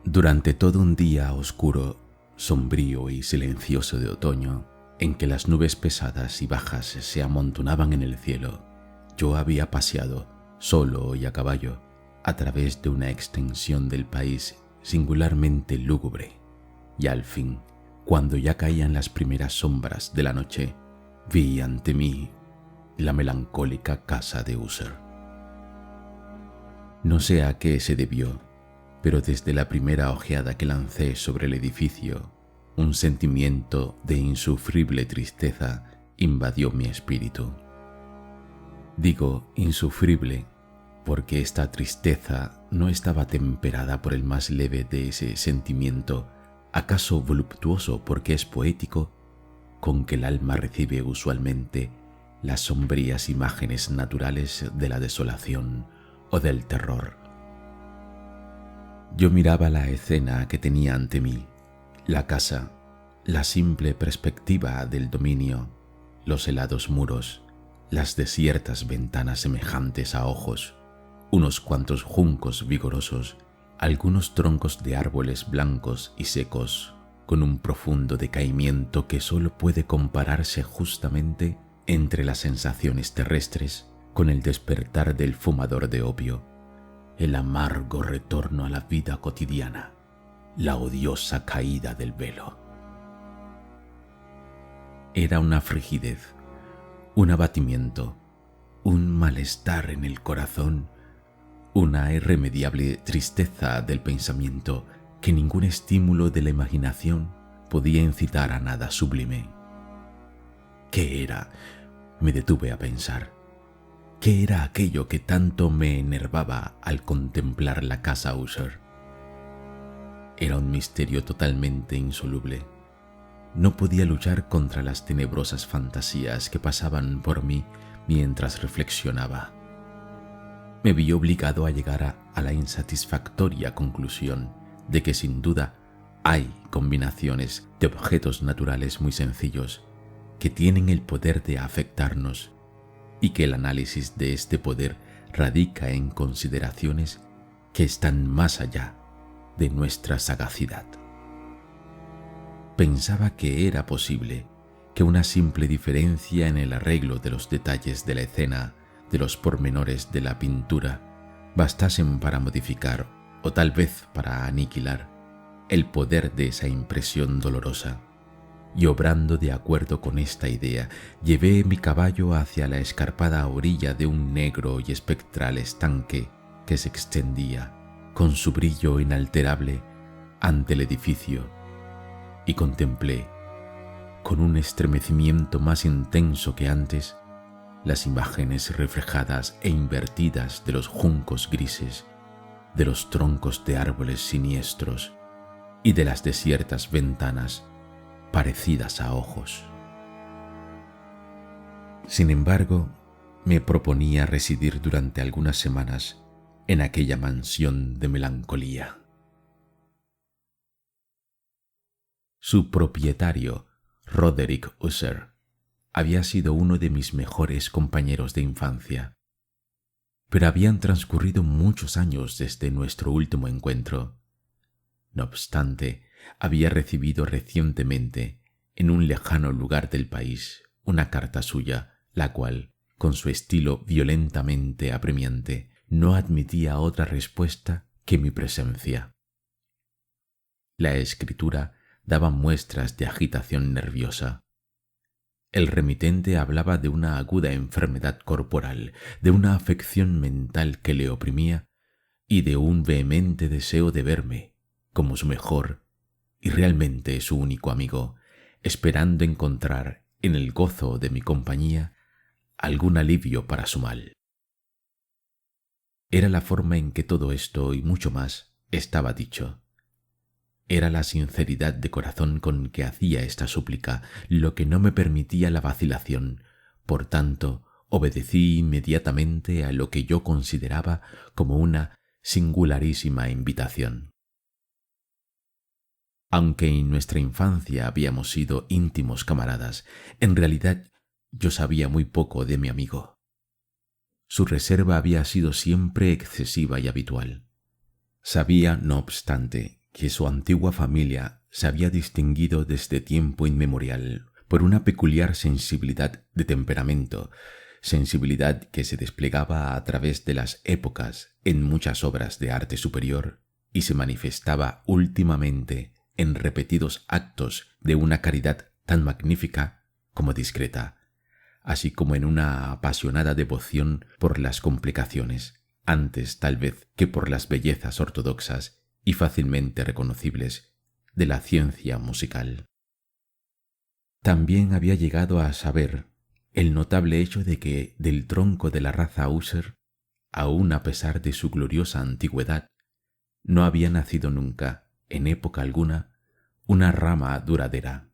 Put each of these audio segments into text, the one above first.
Durante todo un día oscuro, sombrío y silencioso de otoño, en que las nubes pesadas y bajas se amontonaban en el cielo, yo había paseado, solo y a caballo, a través de una extensión del país singularmente lúgubre, y al fin, cuando ya caían las primeras sombras de la noche, vi ante mí la melancólica casa de User. No sé a qué se debió, pero desde la primera ojeada que lancé sobre el edificio, un sentimiento de insufrible tristeza invadió mi espíritu. Digo insufrible porque esta tristeza no estaba temperada por el más leve de ese sentimiento, acaso voluptuoso porque es poético, con que el alma recibe usualmente las sombrías imágenes naturales de la desolación o del terror. Yo miraba la escena que tenía ante mí, la casa, la simple perspectiva del dominio, los helados muros, las desiertas ventanas semejantes a ojos, unos cuantos juncos vigorosos, algunos troncos de árboles blancos y secos, con un profundo decaimiento que solo puede compararse justamente entre las sensaciones terrestres con el despertar del fumador de opio, el amargo retorno a la vida cotidiana, la odiosa caída del velo. Era una frigidez, un abatimiento, un malestar en el corazón, una irremediable tristeza del pensamiento que ningún estímulo de la imaginación podía incitar a nada sublime. ¿Qué era? Me detuve a pensar. ¿Qué era aquello que tanto me enervaba al contemplar la casa User? Era un misterio totalmente insoluble. No podía luchar contra las tenebrosas fantasías que pasaban por mí mientras reflexionaba. Me vi obligado a llegar a la insatisfactoria conclusión de que sin duda hay combinaciones de objetos naturales muy sencillos que tienen el poder de afectarnos y que el análisis de este poder radica en consideraciones que están más allá de nuestra sagacidad. Pensaba que era posible que una simple diferencia en el arreglo de los detalles de la escena, de los pormenores de la pintura, bastasen para modificar o tal vez para aniquilar el poder de esa impresión dolorosa. Y obrando de acuerdo con esta idea, llevé mi caballo hacia la escarpada orilla de un negro y espectral estanque que se extendía, con su brillo inalterable, ante el edificio, y contemplé, con un estremecimiento más intenso que antes, las imágenes reflejadas e invertidas de los juncos grises, de los troncos de árboles siniestros y de las desiertas ventanas parecidas a ojos. Sin embargo, me proponía residir durante algunas semanas en aquella mansión de melancolía. Su propietario, Roderick User, había sido uno de mis mejores compañeros de infancia, pero habían transcurrido muchos años desde nuestro último encuentro. No obstante, había recibido recientemente, en un lejano lugar del país, una carta suya, la cual, con su estilo violentamente apremiante, no admitía otra respuesta que mi presencia. La escritura daba muestras de agitación nerviosa. El remitente hablaba de una aguda enfermedad corporal, de una afección mental que le oprimía y de un vehemente deseo de verme como su mejor y realmente su único amigo, esperando encontrar en el gozo de mi compañía algún alivio para su mal. Era la forma en que todo esto y mucho más estaba dicho. Era la sinceridad de corazón con que hacía esta súplica lo que no me permitía la vacilación, por tanto, obedecí inmediatamente a lo que yo consideraba como una singularísima invitación. Aunque en nuestra infancia habíamos sido íntimos camaradas, en realidad yo sabía muy poco de mi amigo. Su reserva había sido siempre excesiva y habitual. Sabía, no obstante, que su antigua familia se había distinguido desde tiempo inmemorial por una peculiar sensibilidad de temperamento, sensibilidad que se desplegaba a través de las épocas en muchas obras de arte superior y se manifestaba últimamente en repetidos actos de una caridad tan magnífica como discreta, así como en una apasionada devoción por las complicaciones, antes tal vez que por las bellezas ortodoxas y fácilmente reconocibles de la ciencia musical. También había llegado a saber el notable hecho de que del tronco de la raza User, aun a pesar de su gloriosa antigüedad, no había nacido nunca, en época alguna, una rama duradera.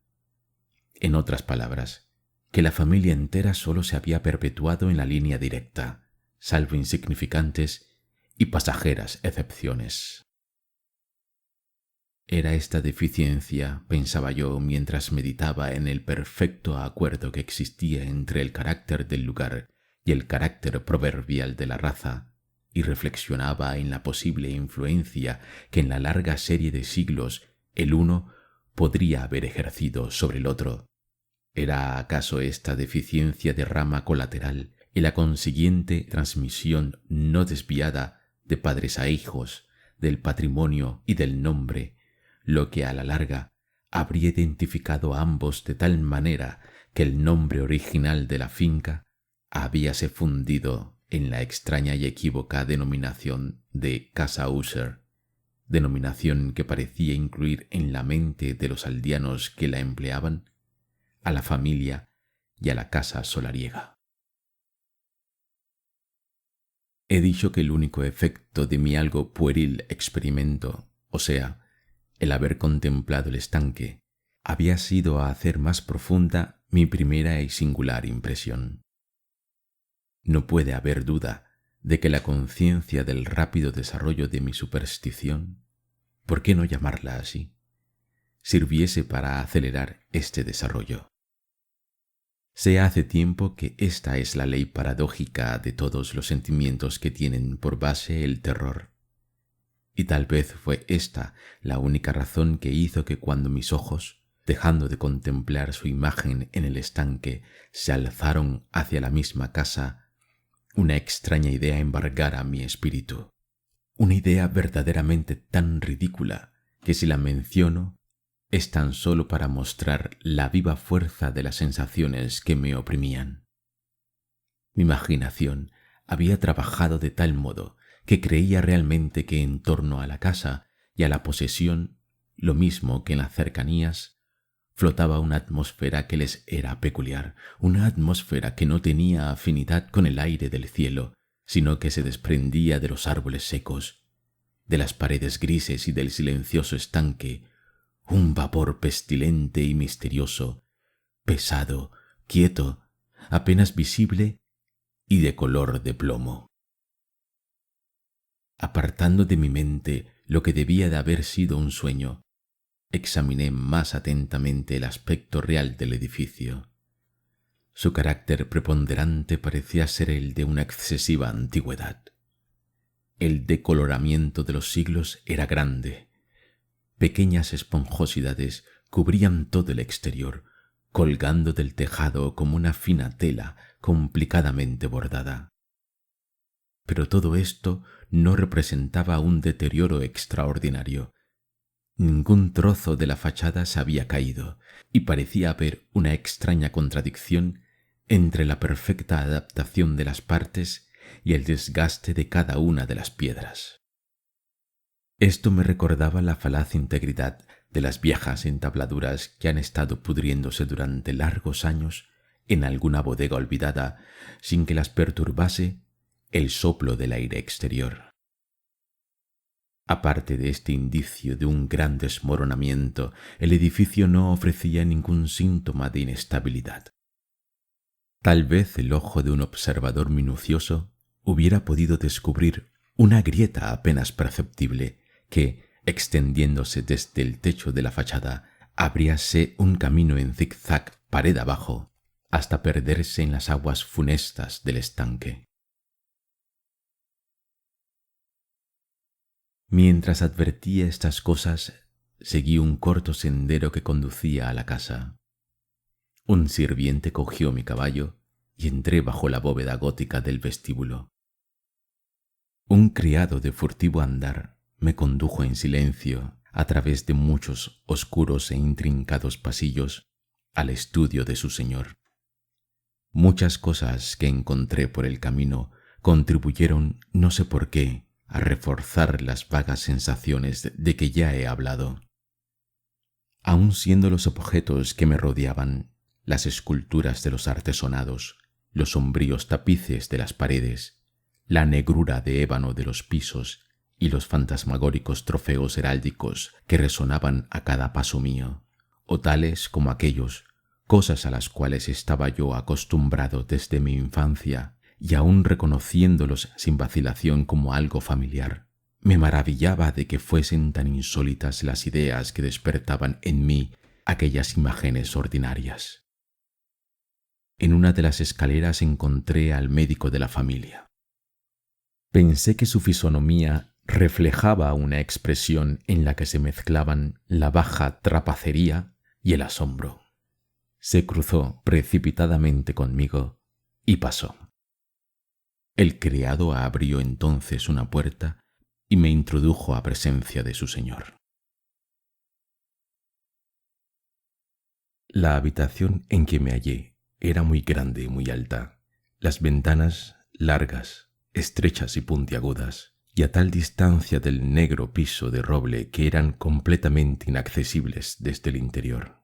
En otras palabras, que la familia entera solo se había perpetuado en la línea directa, salvo insignificantes y pasajeras excepciones. Era esta deficiencia, pensaba yo mientras meditaba en el perfecto acuerdo que existía entre el carácter del lugar y el carácter proverbial de la raza, y reflexionaba en la posible influencia que en la larga serie de siglos el uno podría haber ejercido sobre el otro. ¿Era acaso esta deficiencia de rama colateral y la consiguiente transmisión no desviada de padres a hijos, del patrimonio y del nombre, lo que a la larga habría identificado a ambos de tal manera que el nombre original de la finca habíase fundido en la extraña y equívoca denominación de Casa User, denominación que parecía incluir en la mente de los aldeanos que la empleaban a la familia y a la casa solariega? He dicho que el único efecto de mi algo pueril experimento, o sea, el haber contemplado el estanque, había sido a hacer más profunda mi primera y singular impresión. No puede haber duda de que la conciencia del rápido desarrollo de mi superstición, ¿por qué no llamarla así?, sirviese para acelerar este desarrollo. Sé hace tiempo que esta es la ley paradójica de todos los sentimientos que tienen por base el terror. Y tal vez fue esta la única razón que hizo que cuando mis ojos, dejando de contemplar su imagen en el estanque, se alzaron hacia la misma casa, una extraña idea embargara mi espíritu. Una idea verdaderamente tan ridícula que si la menciono es tan solo para mostrar la viva fuerza de las sensaciones que me oprimían. Mi imaginación había trabajado de tal modo que creía realmente que en torno a la casa y a la posesión, lo mismo que en las cercanías, flotaba una atmósfera que les era peculiar, una atmósfera que no tenía afinidad con el aire del cielo, sino que se desprendía de los árboles secos, de las paredes grises y del silencioso estanque, un vapor pestilente y misterioso, pesado, quieto, apenas visible y de color de plomo. Apartando de mi mente lo que debía de haber sido un sueño, examiné más atentamente el aspecto real del edificio. Su carácter preponderante parecía ser el de una excesiva antigüedad. El decoloramiento de los siglos era grande. Pequeñas esponjosidades cubrían todo el exterior, colgando del tejado como una fina tela complicadamente bordada. Pero todo esto no representaba un deterioro extraordinario. Ningún trozo de la fachada se había caído, y parecía haber una extraña contradicción entre la perfecta adaptación de las partes y el desgaste de cada una de las piedras. Esto me recordaba la falaz integridad de las viejas entabladuras que han estado pudriéndose durante largos años en alguna bodega olvidada sin que las perturbase el soplo del aire exterior. Aparte de este indicio de un gran desmoronamiento, el edificio no ofrecía ningún síntoma de inestabilidad. Tal vez el ojo de un observador minucioso hubiera podido descubrir una grieta apenas perceptible que, extendiéndose desde el techo de la fachada, abríase un camino en zigzag pared abajo hasta perderse en las aguas funestas del estanque. Mientras advertía estas cosas, seguí un corto sendero que conducía a la casa. Un sirviente cogió mi caballo y entré bajo la bóveda gótica del vestíbulo. Un criado de furtivo andar me condujo en silencio a través de muchos oscuros e intrincados pasillos al estudio de su señor. Muchas cosas que encontré por el camino contribuyeron, no sé por qué, a reforzar las vagas sensaciones de que ya he hablado. Aun siendo los objetos que me rodeaban, las esculturas de los artesonados, los sombríos tapices de las paredes, la negrura de ébano de los pisos y los fantasmagóricos trofeos heráldicos que resonaban a cada paso mío, o tales como aquellos, cosas a las cuales estaba yo acostumbrado desde mi infancia y aun reconociéndolos sin vacilación como algo familiar, me maravillaba de que fuesen tan insólitas las ideas que despertaban en mí aquellas imágenes ordinarias. En una de las escaleras encontré al médico de la familia. Pensé que su fisonomía reflejaba una expresión en la que se mezclaban la baja trapacería y el asombro. Se cruzó precipitadamente conmigo y pasó. El criado abrió entonces una puerta y me introdujo a presencia de su señor. La habitación en que me hallé era muy grande y muy alta, las ventanas largas, estrechas y puntiagudas, y a tal distancia del negro piso de roble que eran completamente inaccesibles desde el interior.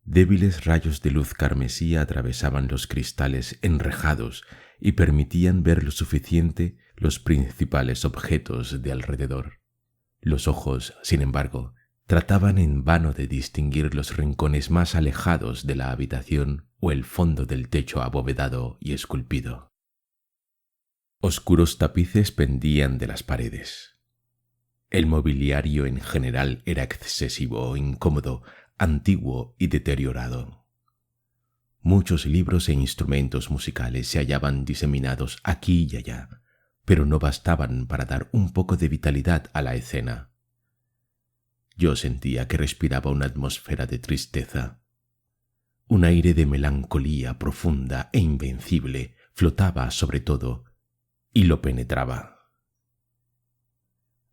Débiles rayos de luz carmesí atravesaban los cristales enrejados y permitían ver lo suficiente los principales objetos de alrededor. Los ojos, sin embargo, trataban en vano de distinguir los rincones más alejados de la habitación o el fondo del techo abovedado y esculpido. Oscuros tapices pendían de las paredes. El mobiliario en general era excesivo, incómodo, antiguo y deteriorado. Muchos libros e instrumentos musicales se hallaban diseminados aquí y allá, pero no bastaban para dar un poco de vitalidad a la escena. Yo sentía que respiraba una atmósfera de tristeza. Un aire de melancolía profunda e invencible flotaba sobre todo y lo penetraba.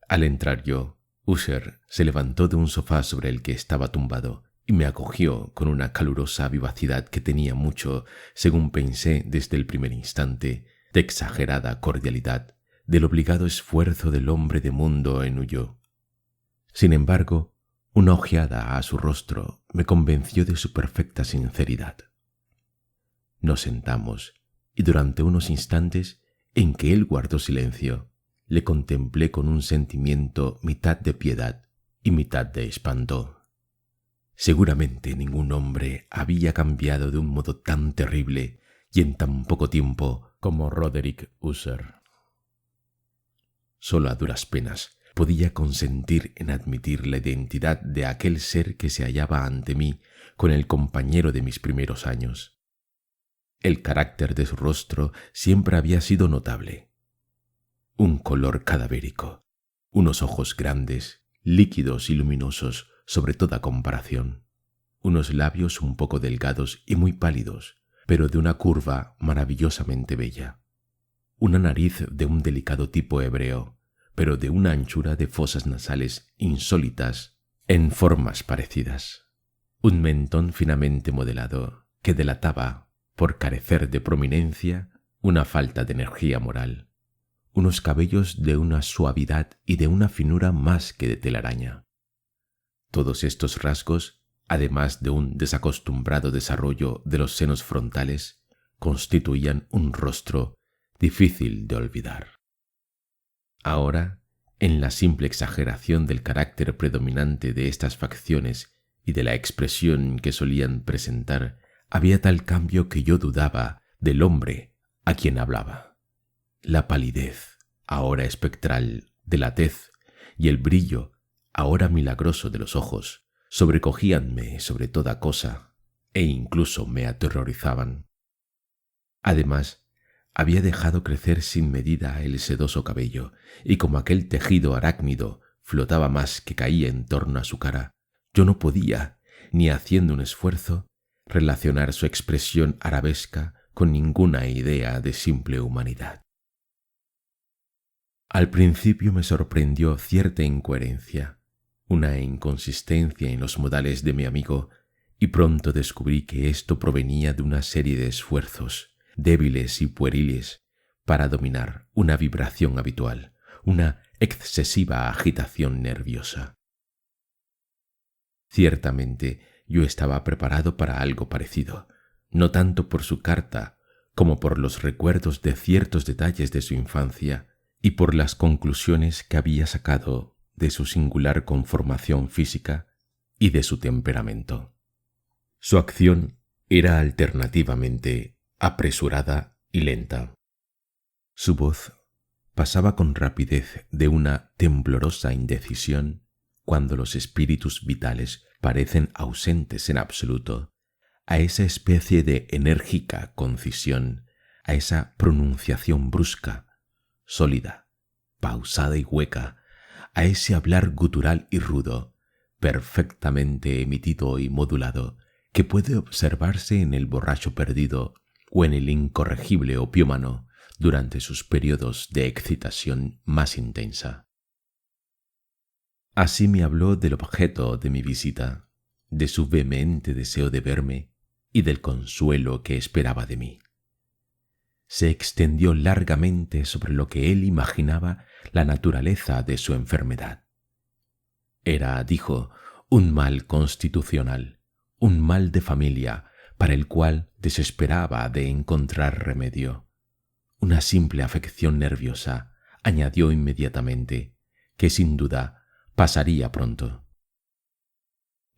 Al entrar yo, Usher se levantó de un sofá sobre el que estaba tumbado y me acogió con una calurosa vivacidad que tenía mucho, según pensé desde el primer instante, de exagerada cordialidad, del obligado esfuerzo del hombre de mundo en huyo. Sin embargo, una ojeada a su rostro me convenció de su perfecta sinceridad. Nos sentamos y durante unos instantes en que él guardó silencio, le contemplé con un sentimiento mitad de piedad y mitad de espanto. Seguramente ningún hombre había cambiado de un modo tan terrible y en tan poco tiempo como Roderick Usher. Solo a duras penas podía consentir en admitir la identidad de aquel ser que se hallaba ante mí con el compañero de mis primeros años. El carácter de su rostro siempre había sido notable. Un color cadavérico, unos ojos grandes, líquidos y luminosos sobre toda comparación, unos labios un poco delgados y muy pálidos, pero de una curva maravillosamente bella, una nariz de un delicado tipo hebreo, pero de una anchura de fosas nasales insólitas en formas parecidas, un mentón finamente modelado que delataba, por carecer de prominencia, una falta de energía moral, unos cabellos de una suavidad y de una finura más que de telaraña. Todos estos rasgos, además de un desacostumbrado desarrollo de los senos frontales, constituían un rostro difícil de olvidar. Ahora, en la simple exageración del carácter predominante de estas facciones y de la expresión que solían presentar, había tal cambio que yo dudaba del hombre a quien hablaba. La palidez, ahora espectral, de la tez y el brillo, ahora milagroso de los ojos, sobrecogíanme sobre toda cosa e incluso me aterrorizaban. Además, había dejado crecer sin medida el sedoso cabello y como aquel tejido arácnido flotaba más que caía en torno a su cara, yo no podía, ni haciendo un esfuerzo, relacionar su expresión arabesca con ninguna idea de simple humanidad. Al principio me sorprendió cierta incoherencia, una inconsistencia en los modales de mi amigo, y pronto descubrí que esto provenía de una serie de esfuerzos, débiles y pueriles, para dominar una vibración habitual, una excesiva agitación nerviosa. Ciertamente yo estaba preparado para algo parecido, no tanto por su carta como por los recuerdos de ciertos detalles de su infancia y por las conclusiones que había sacado de su singular conformación física y de su temperamento. Su acción era alternativamente apresurada y lenta. Su voz pasaba con rapidez de una temblorosa indecisión cuando los espíritus vitales parecen ausentes en absoluto, a esa especie de enérgica concisión, a esa pronunciación brusca, sólida, pausada y hueca, a ese hablar gutural y rudo, perfectamente emitido y modulado, que puede observarse en el borracho perdido o en el incorregible opiómano durante sus periodos de excitación más intensa. Así me habló del objeto de mi visita, de su vehemente deseo de verme y del consuelo que esperaba de mí. Se extendió largamente sobre lo que él imaginaba la naturaleza de su enfermedad. Era, dijo, un mal constitucional, un mal de familia para el cual desesperaba de encontrar remedio. Una simple afección nerviosa, añadió inmediatamente, que sin duda pasaría pronto.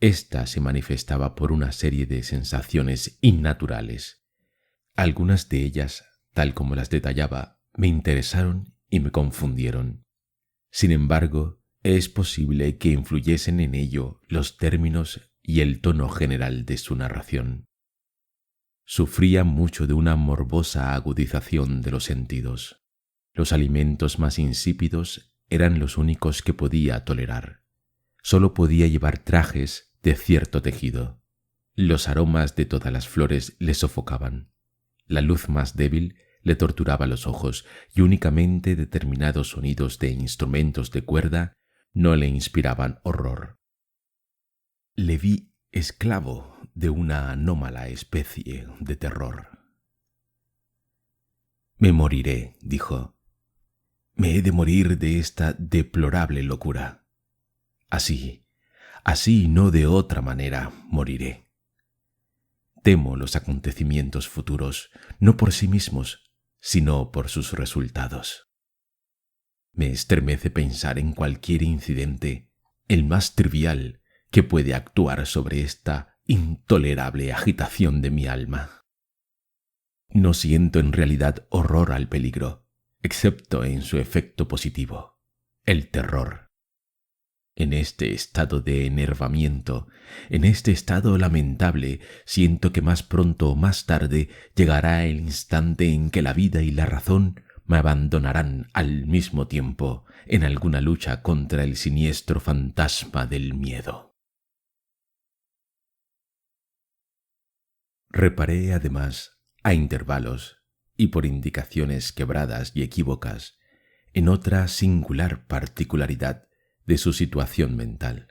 Esta se manifestaba por una serie de sensaciones innaturales. Algunas de ellas, tal como las detallaba, me interesaron y me confundieron. Sin embargo, es posible que influyesen en ello los términos y el tono general de su narración. Sufría mucho de una morbosa agudización de los sentidos. Los alimentos más insípidos eran los únicos que podía tolerar. Solo podía llevar trajes de cierto tejido. Los aromas de todas las flores le sofocaban. La luz más débil le torturaba los ojos y únicamente determinados sonidos de instrumentos de cuerda no le inspiraban horror. Le vi esclavo de una anómala especie de terror. «Me moriré», dijo. «Me he de morir de esta deplorable locura. Así y no de otra manera moriré. Temo los acontecimientos futuros, no por sí mismos, sino por sus resultados. Me estremece pensar en cualquier incidente, el más trivial, que puede actuar sobre esta intolerable agitación de mi alma. No siento en realidad horror al peligro, excepto en su efecto positivo, el terror. En este estado de enervamiento, en este estado lamentable, siento que más pronto o más tarde llegará el instante en que la vida y la razón me abandonarán al mismo tiempo en alguna lucha contra el siniestro fantasma del miedo. Reparé, además, a intervalos y por indicaciones quebradas y equívocas, en otra singular particularidad de su situación mental.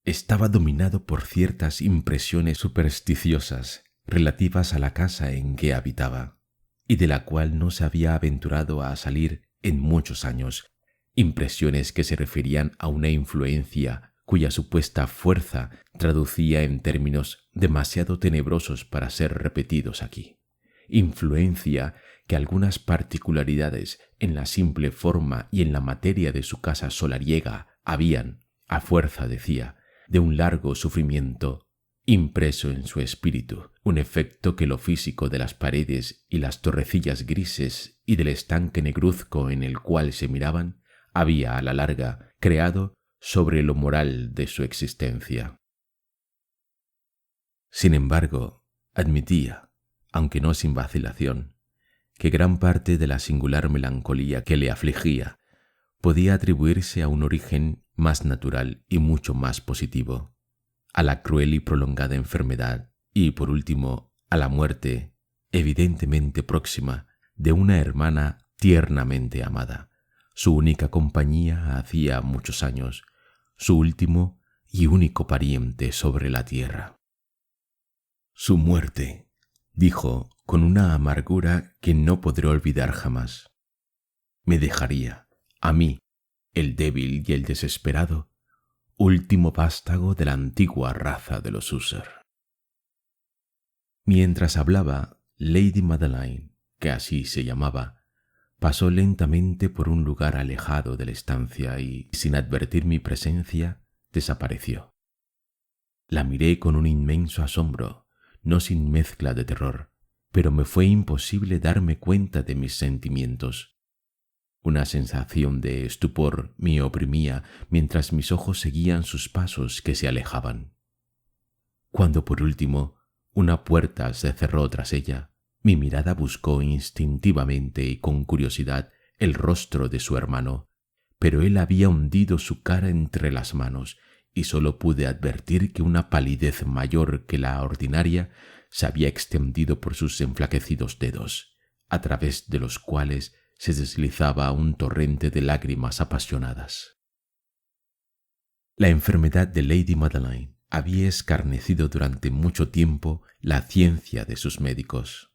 Estaba dominado por ciertas impresiones supersticiosas relativas a la casa en que habitaba, y de la cual no se había aventurado a salir en muchos años, impresiones que se referían a una influencia cuya supuesta fuerza traducía en términos demasiado tenebrosos para ser repetidos aquí. Influencia que algunas particularidades en la simple forma y en la materia de su casa solariega habían, a fuerza, decía, de un largo sufrimiento, impreso en su espíritu, un efecto que lo físico de las paredes y las torrecillas grises y del estanque negruzco en el cual se miraban había a la larga creado sobre lo moral de su existencia. Sin embargo, admitía, aunque no sin vacilación, que gran parte de la singular melancolía que le afligía podía atribuirse a un origen más natural y mucho más positivo, a la cruel y prolongada enfermedad y, por último, a la muerte, evidentemente próxima, de una hermana tiernamente amada, su única compañía hacía muchos años, su último y único pariente sobre la tierra. Su muerte, dijo con una amargura que no podré olvidar jamás, me dejaría, a mí, el débil y el desesperado, último vástago de la antigua raza de los User. Mientras hablaba, Lady Madeline, que así se llamaba, pasó lentamente por un lugar alejado de la estancia y, sin advertir mi presencia, desapareció. La miré con un inmenso asombro, no sin mezcla de terror, pero me fue imposible darme cuenta de mis sentimientos. Una sensación de estupor me oprimía mientras mis ojos seguían sus pasos que se alejaban. Cuando por último una puerta se cerró tras ella, mi mirada buscó instintivamente y con curiosidad el rostro de su hermano, pero él había hundido su cara entre las manos y solo pude advertir que una palidez mayor que la ordinaria se había extendido por sus enflaquecidos dedos, a través de los cuales se deslizaba un torrente de lágrimas apasionadas. La enfermedad de Lady Madeline había escarnecido durante mucho tiempo la ciencia de sus médicos.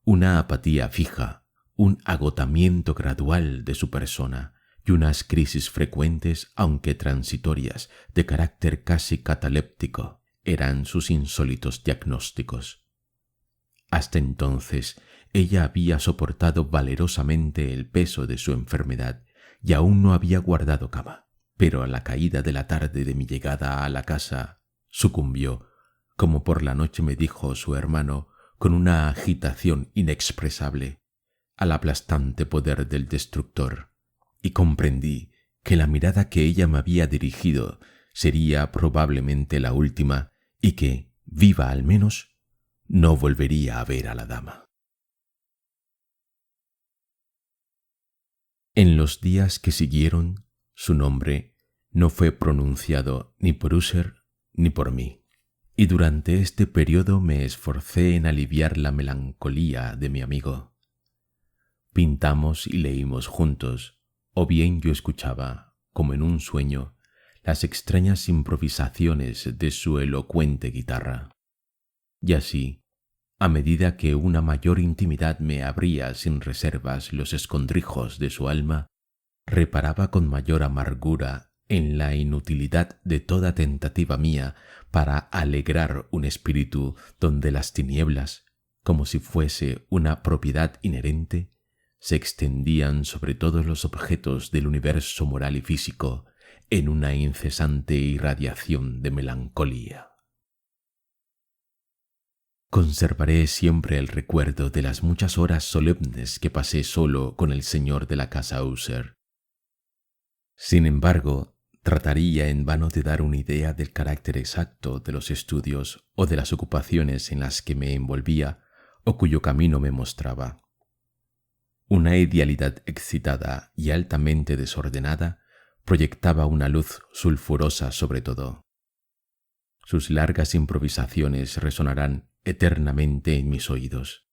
Una apatía fija, un agotamiento gradual de su persona y unas crisis frecuentes, aunque transitorias, de carácter casi cataléptico, eran sus insólitos diagnósticos. Hasta entonces ella había soportado valerosamente el peso de su enfermedad y aún no había guardado cama, pero a la caída de la tarde de mi llegada a la casa sucumbió, como por la noche me dijo su hermano con una agitación inexpresable, al aplastante poder del destructor, y comprendí que la mirada que ella me había dirigido sería probablemente la última y que, viva al menos, no volvería a ver a la dama. En los días que siguieron, su nombre no fue pronunciado ni por User ni por mí, y durante este periodo me esforcé en aliviar la melancolía de mi amigo. Pintamos y leímos juntos, o bien yo escuchaba, como en un sueño, las extrañas improvisaciones de su elocuente guitarra. Y así, a medida que una mayor intimidad me abría sin reservas los escondrijos de su alma, reparaba con mayor amargura en la inutilidad de toda tentativa mía para alegrar un espíritu donde las tinieblas, como si fuese una propiedad inherente, se extendían sobre todos los objetos del universo moral y físico en una incesante irradiación de melancolía. Conservaré siempre el recuerdo de las muchas horas solemnes que pasé solo con el señor de la casa User. Sin embargo, trataría en vano de dar una idea del carácter exacto de los estudios o de las ocupaciones en las que me envolvía o cuyo camino me mostraba. Una idealidad excitada y altamente desordenada proyectaba una luz sulfurosa sobre todo. Sus largas improvisaciones resonarán eternamente en mis oídos.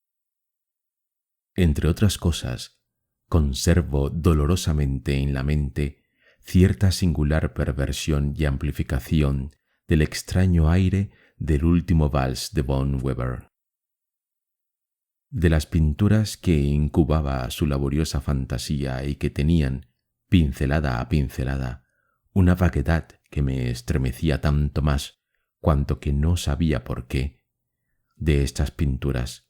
Entre otras cosas, conservo dolorosamente en la mente cierta singular perversión y amplificación del extraño aire del último vals de von Weber. De las pinturas que incubaba su laboriosa fantasía y que tenían, pincelada a pincelada, una vaguedad que me estremecía tanto más cuanto que no sabía por qué. De estas pinturas,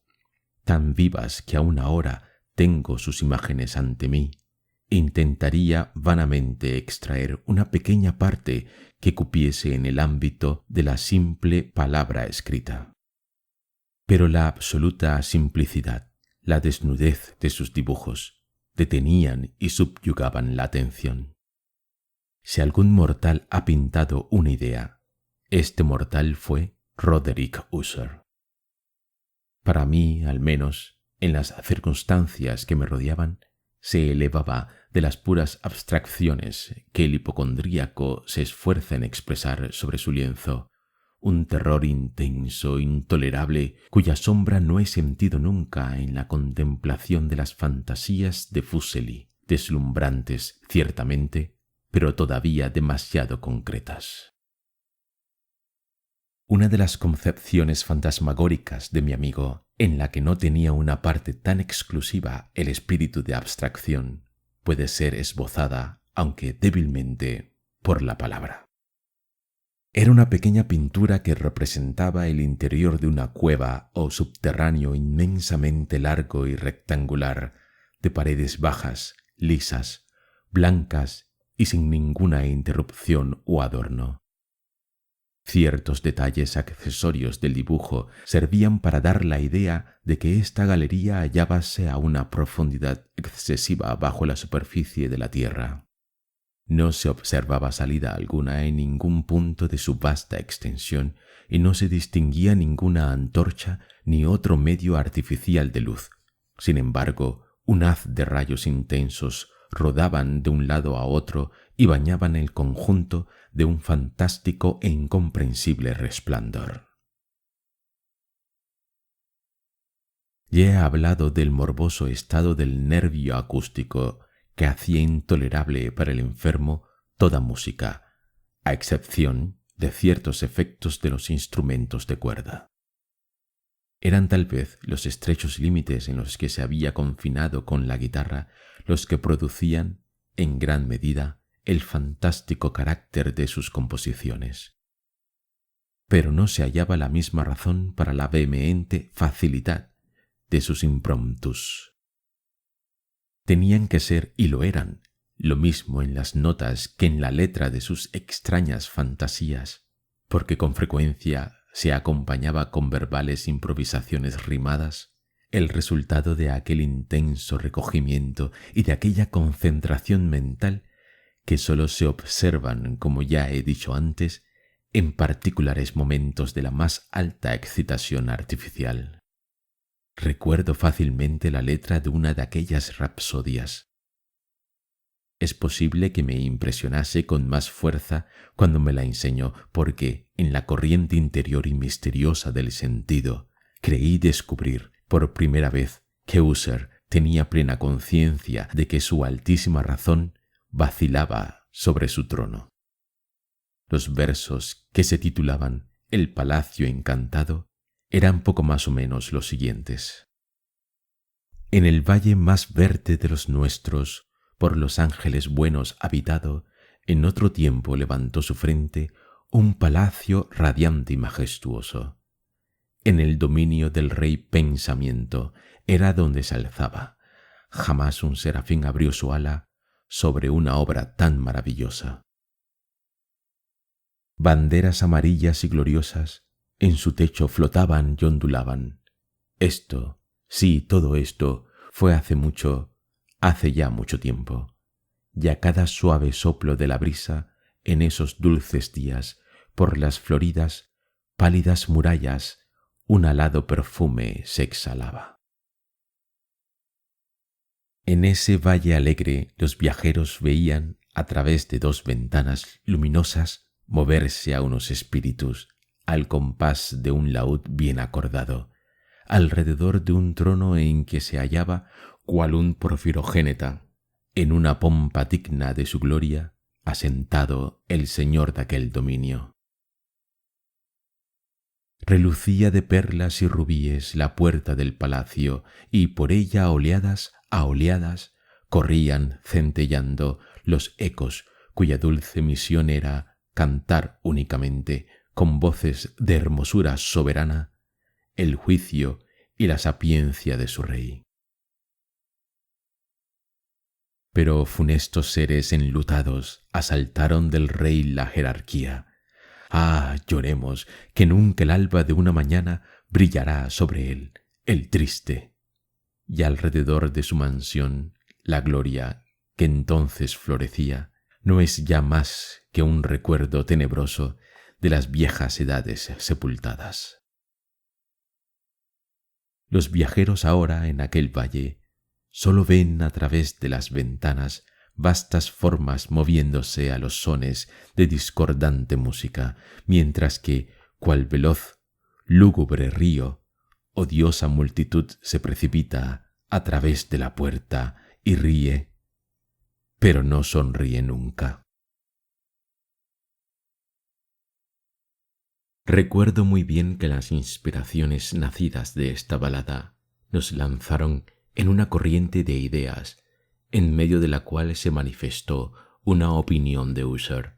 tan vivas que aún ahora tengo sus imágenes ante mí, intentaría vanamente extraer una pequeña parte que cupiese en el ámbito de la simple palabra escrita. Pero la absoluta simplicidad, la desnudez de sus dibujos, detenían y subyugaban la atención. Si algún mortal ha pintado una idea, este mortal fue Roderick User. Para mí, al menos, en las circunstancias que me rodeaban, se elevaba de las puras abstracciones que el hipocondríaco se esfuerza en expresar sobre su lienzo, un terror intenso, intolerable, cuya sombra no he sentido nunca en la contemplación de las fantasías de Fuseli, deslumbrantes, ciertamente, pero todavía demasiado concretas. Una de las concepciones fantasmagóricas de mi amigo, en la que no tenía una parte tan exclusiva el espíritu de abstracción, puede ser esbozada, aunque débilmente, por la palabra. Era una pequeña pintura que representaba el interior de una cueva o subterráneo inmensamente largo y rectangular, de paredes bajas, lisas, blancas y sin ninguna interrupción o adorno. Ciertos detalles accesorios del dibujo servían para dar la idea de que esta galería hallábase a una profundidad excesiva bajo la superficie de la tierra. No se observaba salida alguna en ningún punto de su vasta extensión y no se distinguía ninguna antorcha ni otro medio artificial de luz. Sin embargo, un haz de rayos intensos rodaban de un lado a otro y bañaban el conjunto de un fantástico e incomprensible resplandor. Ya he hablado del morboso estado del nervio acústico que hacía intolerable para el enfermo toda música, a excepción de ciertos efectos de los instrumentos de cuerda. Eran tal vez los estrechos límites en los que se había confinado con la guitarra los que producían, en gran medida, el fantástico carácter de sus composiciones. Pero no se hallaba la misma razón para la vehemente facilidad de sus impromptus. Tenían que ser, y lo eran, lo mismo en las notas que en la letra de sus extrañas fantasías, porque con frecuencia se acompañaba con verbales improvisaciones rimadas, el resultado de aquel intenso recogimiento y de aquella concentración mental que sólo se observan, como ya he dicho antes, en particulares momentos de la más alta excitación artificial. Recuerdo fácilmente la letra de una de aquellas rapsodias. Es posible que me impresionase con más fuerza cuando me la enseñó, porque en la corriente interior y misteriosa del sentido creí descubrir por primera vez que Husserl tenía plena conciencia de que su altísima razón vacilaba sobre su trono. Los versos que se titulaban El Palacio Encantado eran poco más o menos los siguientes. En el valle más verde de los nuestros, por los ángeles buenos habitado, en otro tiempo levantó su frente un palacio radiante y majestuoso. En el dominio del rey Pensamiento era donde se alzaba. Jamás un serafín abrió su ala sobre una obra tan maravillosa. Banderas amarillas y gloriosas en su techo flotaban y ondulaban. Esto, sí, todo esto, fue hace ya mucho tiempo. Y a cada suave soplo de la brisa, en esos dulces días, por las floridas, pálidas murallas, un alado perfume se exhalaba. En ese valle alegre los viajeros veían, a través de dos ventanas luminosas, moverse a unos espíritus, al compás de un laúd bien acordado, alrededor de un trono en que se hallaba, cual un porfirogéneta, en una pompa digna de su gloria, asentado el señor de aquel dominio. Relucía de perlas y rubíes la puerta del palacio, y por ella oleadas a oleadas corrían centellando los ecos cuya dulce misión era cantar únicamente, con voces de hermosura soberana, el juicio y la sapiencia de su rey. Pero funestos seres enlutados asaltaron del rey la jerarquía. Ah, lloremos, que nunca el alba de una mañana brillará sobre él, el triste. Y alrededor de su mansión, la gloria que entonces florecía no es ya más que un recuerdo tenebroso de las viejas edades sepultadas. Los viajeros ahora en aquel valle Solo ven a través de las ventanas vastas formas moviéndose a los sones de discordante música, mientras que, cual veloz, lúgubre río, odiosa multitud se precipita a través de la puerta y ríe, pero no sonríe nunca. Recuerdo muy bien que las inspiraciones nacidas de esta balada nos lanzaron en una corriente de ideas, en medio de la cual se manifestó una opinión de Husserl,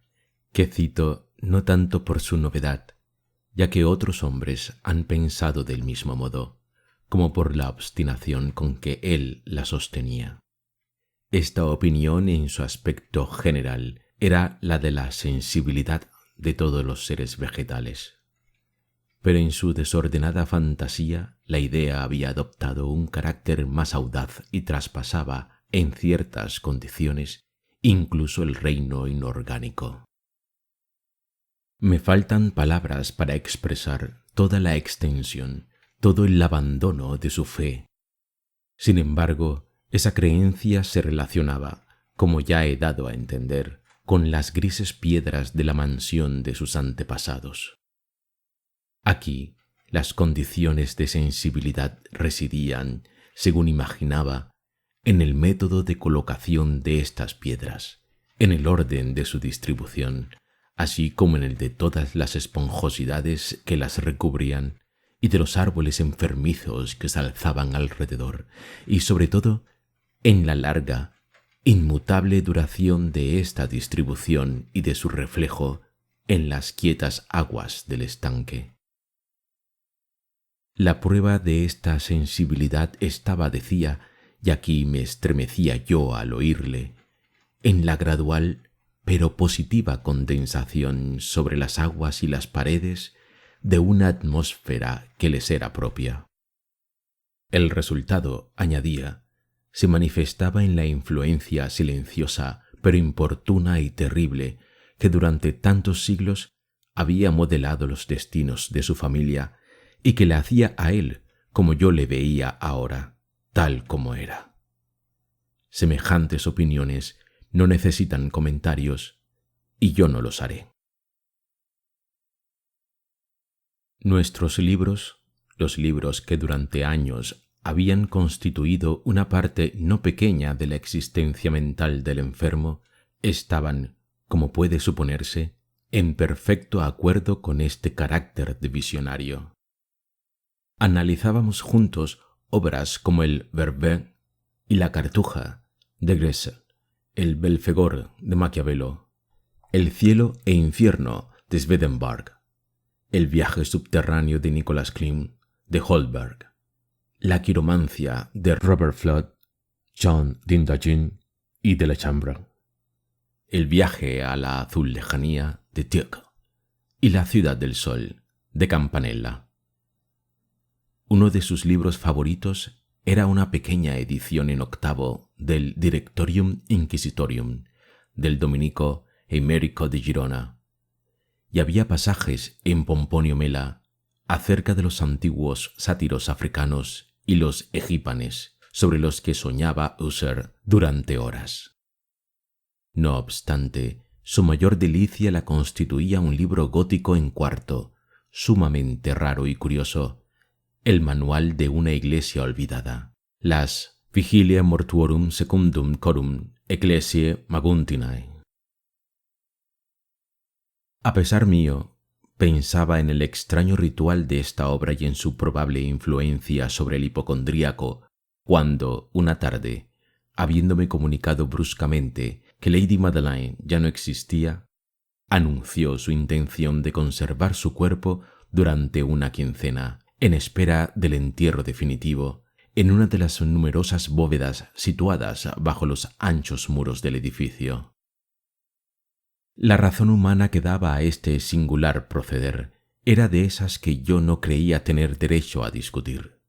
que cito no tanto por su novedad, ya que otros hombres han pensado del mismo modo, como por la obstinación con que él la sostenía. Esta opinión en su aspecto general era la de la sensibilidad de todos los seres vegetales. Pero en su desordenada fantasía la idea había adoptado un carácter más audaz y traspasaba, en ciertas condiciones, incluso el reino inorgánico. Me faltan palabras para expresar toda la extensión, todo el abandono de su fe. Sin embargo, esa creencia se relacionaba, como ya he dado a entender, con las grises piedras de la mansión de sus antepasados. Aquí, las condiciones de sensibilidad residían, según imaginaba, en el método de colocación de estas piedras, en el orden de su distribución, así como en el de todas las esponjosidades que las recubrían y de los árboles enfermizos que se alzaban alrededor, y sobre todo en la larga, inmutable duración de esta distribución y de su reflejo en las quietas aguas del estanque. La prueba de esta sensibilidad estaba, decía, y aquí me estremecía yo al oírle, en la gradual pero positiva condensación sobre las aguas y las paredes de una atmósfera que les era propia. El resultado, añadía, se manifestaba en la influencia silenciosa pero importuna y terrible que durante tantos siglos había modelado los destinos de su familia y que le hacía a él como yo le veía ahora, tal como era. Semejantes opiniones no necesitan comentarios y yo no los haré. Nuestros libros, los libros que durante años habían constituido una parte no pequeña de la existencia mental del enfermo, estaban, como puede suponerse, en perfecto acuerdo con este carácter de visionario. Analizábamos juntos obras como el Verbet y la Cartuja de Gresse, el Belfegor de Maquiavelo, el Cielo e Infierno de Swedenborg, el Viaje subterráneo de Nicholas Klimt de Holberg, la Quiromancia de Robert Fludd, John d'Indochine y de La Chambre, el Viaje a la azul lejanía de Tieck y la Ciudad del Sol de Campanella. Uno de sus libros favoritos era una pequeña edición en octavo del Directorium Inquisitorium del dominico Eimerico de Girona, y había pasajes en Pomponio Mela acerca de los antiguos sátiros africanos y los egípanes sobre los que soñaba Husserl durante horas. No obstante, su mayor delicia la constituía un libro gótico en cuarto, sumamente raro y curioso, el manual de una iglesia olvidada, las Vigilia Mortuorum Secundum Corum Ecclesiae Maguntinae. A pesar mío, pensaba en el extraño ritual de esta obra y en su probable influencia sobre el hipocondríaco, cuando, una tarde, habiéndome comunicado bruscamente que Lady Madeleine ya no existía, anunció su intención de conservar su cuerpo durante una quincena, en espera del entierro definitivo, en una de las numerosas bóvedas situadas bajo los anchos muros del edificio. La razón humana que daba a este singular proceder era de esas que yo no creía tener derecho a discutir.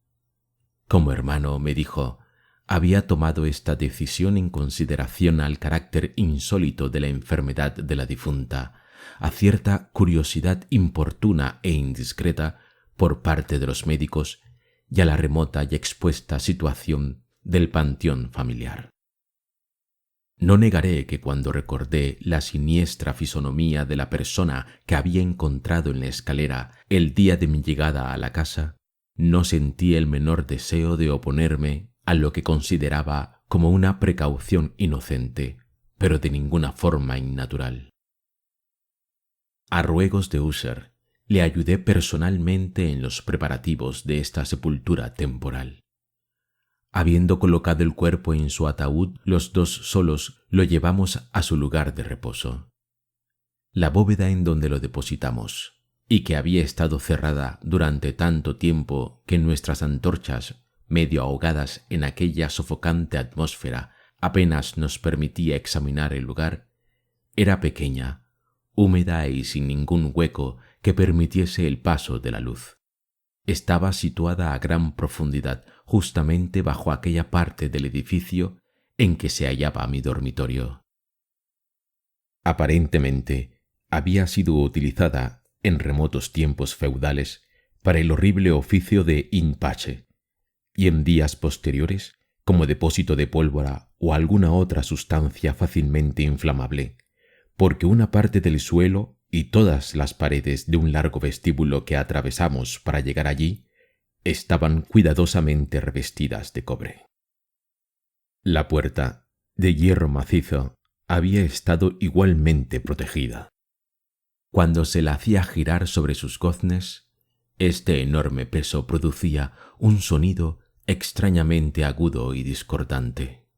Como hermano, me dijo, había tomado esta decisión en consideración al carácter insólito de la enfermedad de la difunta, a cierta curiosidad importuna e indiscreta por parte de los médicos y a la remota y expuesta situación del panteón familiar. No negaré que cuando recordé la siniestra fisonomía de la persona que había encontrado en la escalera el día de mi llegada a la casa, no sentí el menor deseo de oponerme a lo que consideraba como una precaución inocente, pero de ninguna forma innatural. A ruegos de Ussher, le ayudé personalmente en los preparativos de esta sepultura temporal. Habiendo colocado el cuerpo en su ataúd, los dos solos lo llevamos a su lugar de reposo. La bóveda en donde lo depositamos, y que había estado cerrada durante tanto tiempo que nuestras antorchas, medio ahogadas en aquella sofocante atmósfera, apenas nos permitía examinar el lugar, era pequeña, húmeda y sin ningún hueco que permitiese el paso de la luz. Estaba situada a gran profundidad, justamente bajo aquella parte del edificio en que se hallaba mi dormitorio. Aparentemente, había sido utilizada en remotos tiempos feudales para el horrible oficio de in pace, y en días posteriores como depósito de pólvora o alguna otra sustancia fácilmente inflamable, porque una parte del suelo y todas las paredes de un largo vestíbulo que atravesamos para llegar allí estaban cuidadosamente revestidas de cobre. La puerta, de hierro macizo, había estado igualmente protegida. Cuando se la hacía girar sobre sus goznes, este enorme peso producía un sonido extrañamente agudo y discordante.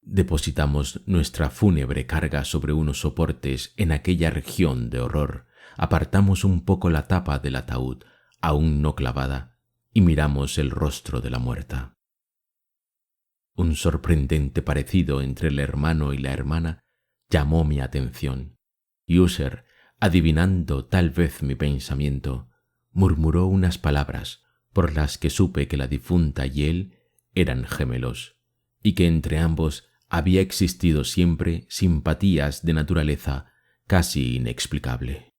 Depositamos nuestra fúnebre carga sobre unos soportes en aquella región de horror, apartamos un poco la tapa del ataúd, aún no clavada, y miramos el rostro de la muerta. Un sorprendente parecido entre el hermano y la hermana llamó mi atención, y Ussher, adivinando tal vez mi pensamiento, murmuró unas palabras por las que supe que la difunta y él eran gemelos, y que entre ambos había existido siempre simpatías de naturaleza casi inexplicable.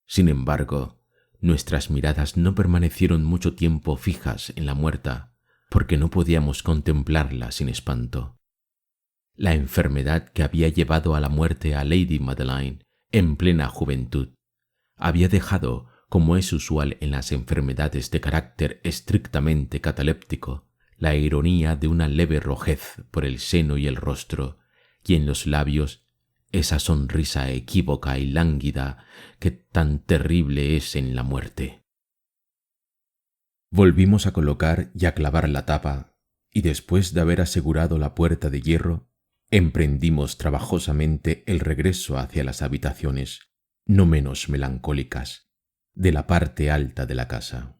Sin embargo, nuestras miradas no permanecieron mucho tiempo fijas en la muerta, porque no podíamos contemplarla sin espanto. La enfermedad que había llevado a la muerte a Lady Madeline en plena juventud había dejado, como es usual en las enfermedades de carácter estrictamente cataléptico, la ironía de una leve rojez por el seno y el rostro, y en los labios esa sonrisa equívoca y lánguida que tan terrible es en la muerte. Volvimos a colocar y a clavar la tapa, y después de haber asegurado la puerta de hierro, emprendimos trabajosamente el regreso hacia las habitaciones, no menos melancólicas, de la parte alta de la casa.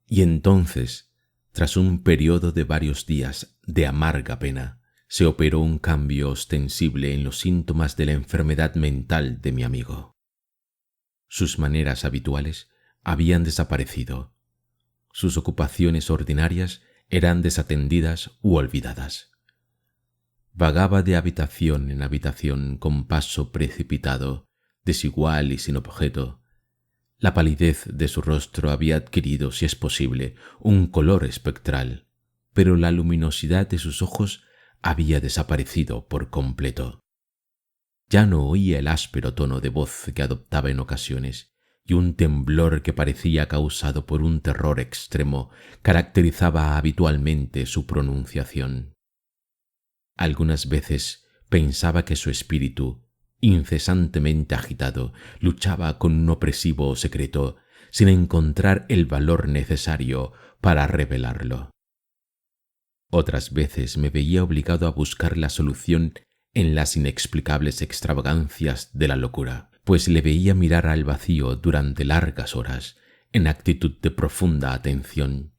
Y entonces, tras un periodo de varios días de amarga pena, se operó un cambio ostensible en los síntomas de la enfermedad mental de mi amigo. Sus maneras habituales habían desaparecido. Sus ocupaciones ordinarias eran desatendidas u olvidadas. Vagaba de habitación en habitación con paso precipitado, desigual y sin objeto. La palidez de su rostro había adquirido, si es posible, un color espectral, pero la luminosidad de sus ojos había desaparecido por completo. Ya no oía el áspero tono de voz que adoptaba en ocasiones, y un temblor que parecía causado por un terror extremo caracterizaba habitualmente su pronunciación. Algunas veces pensaba que su espíritu, incesantemente agitado, luchaba con un opresivo secreto sin encontrar el valor necesario para revelarlo. Otras veces me veía obligado a buscar la solución en las inexplicables extravagancias de la locura, pues le veía mirar al vacío durante largas horas, en actitud de profunda atención,